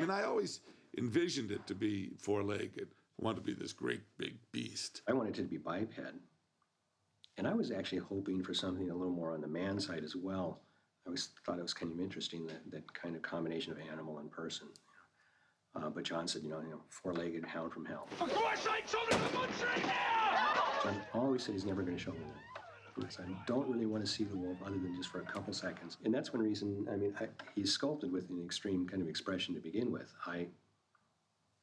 mean, I always envisioned it to be four-legged. I wanted to be this great big beast. I wanted it to be biped. And I was actually hoping for something a little more on the man side as well. I always thought it was kind of interesting, that kind of combination of animal and person. But John said, four-legged hound from hell. For Christ's sake, show me the butcher in here! John always said he's never going to show me that. Because I don't really want to see the wolf other than just for a couple seconds. And that's one reason, he's sculpted with an extreme kind of expression to begin with. I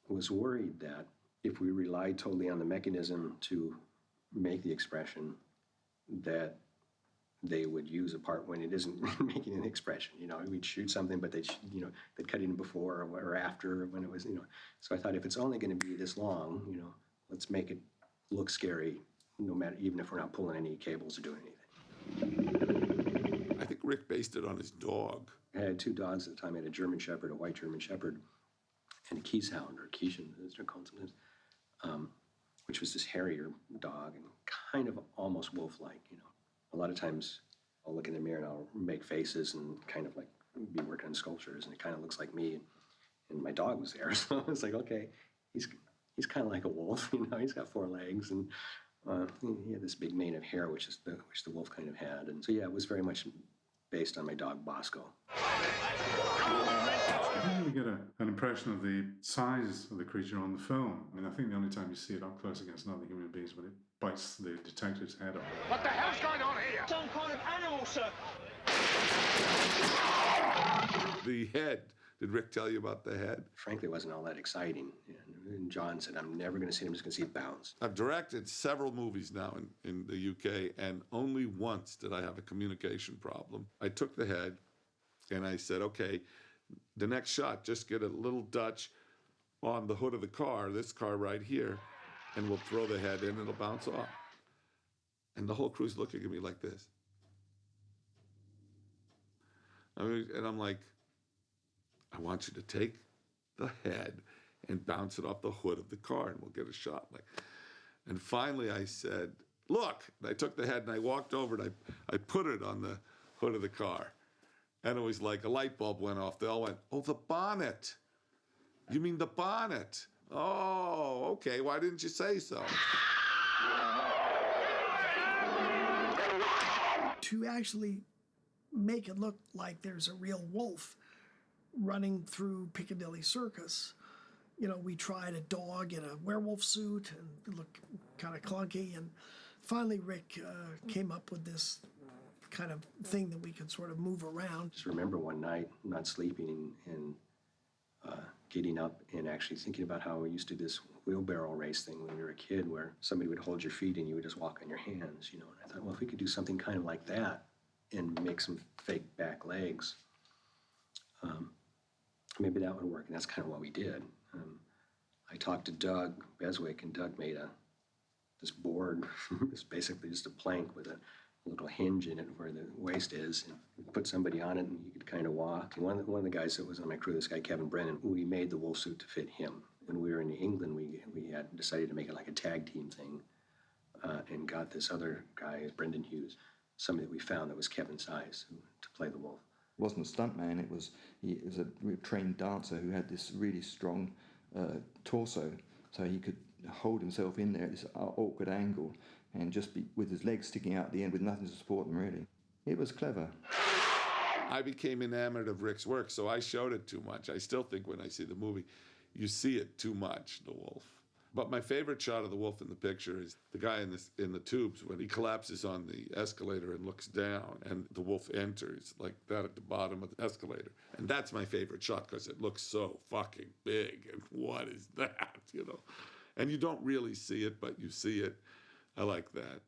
was worried that if we relied totally on the mechanism to make the expression, that they would use a part when it isn't making an expression. We'd shoot something, but they'd cut it in before or after when it was, So I thought, if it's only going to be this long, let's make it look scary, no matter, even if we're not pulling any cables or doing anything. I think Rick based it on his dog. I had two dogs at the time. I had a German Shepherd, a white German Shepherd, and a Kieshound, or Kieschen, as they're called sometimes, which was this Harrier dog and kind of almost wolf-like, A lot of times I'll look in the mirror and I'll make faces and kind of like be working on sculptures, and it kind of looks like me. And my dog was there, so it's like, okay, he's kind of like a wolf, He's got four legs, and he had this big mane of hair, which the wolf kind of had. And so, yeah, it was very much based on my dog, Bosco. I didn't really get an impression of the size of the creature on the film. I think the only time you see it up close against another human being is when it bites the detective's head off. What the hell's going on here? Some kind of animal, sir. The head. Did Rick tell you about the head? Frankly, it wasn't all that exciting. And John said, I'm never going to see it. I'm just going to see it bounce. I've directed several movies now in the UK, and only once did I have a communication problem. I took the head, and I said, okay, the next shot, just get a little Dutch on the hood of the car, this car right here, and we'll throw the head in, and it'll bounce off. And the whole crew's looking at me like this. And I'm like, I want you to take the head and bounce it off the hood of the car, and we'll get a shot. And finally I said, look, and I took the head and I walked over and I put it on the hood of the car. And it was like a light bulb went off. They all went, oh, the bonnet. You mean the bonnet? Oh, okay, why didn't you say so? To actually make it look like there's a real wolf running through Piccadilly Circus. We tried a dog in a werewolf suit, and it looked kind of clunky. And finally, Rick came up with this kind of thing that we could sort of move around. Just remember one night not sleeping and getting up and actually thinking about how we used to do this wheelbarrow race thing when we were a kid, where somebody would hold your feet and you would just walk on your hands. And I thought, well, if we could do something kind of like that and make some fake back legs, maybe that would work, and that's kind of what we did. I talked to Doug Beswick, and Doug made this board. It's basically just a plank with a little hinge in it where the waist is, and put somebody on it, and you could kind of walk. And one of the guys that was on my crew, this guy Kevin Brennan, we made the wolf suit to fit him. When we were in England, we had decided to make it like a tag team thing, and got this other guy, Brendan Hughes, somebody that we found that was Kevin's size, to play the wolf. It wasn't a stuntman, it was a trained dancer who had this really strong torso, so he could hold himself in there at this awkward angle and just be with his legs sticking out at the end with nothing to support them, really. It was clever. I became enamored of Rick's work, so I showed it too much. I still think when I see the movie, you see it too much, the wolf. But my favorite shot of the wolf in the picture is the guy in the tubes when he collapses on the escalator and looks down, and the wolf enters like that at the bottom of the escalator. And that's my favorite shot because it looks so fucking big. And what is that, And you don't really see it, but you see it. I like that.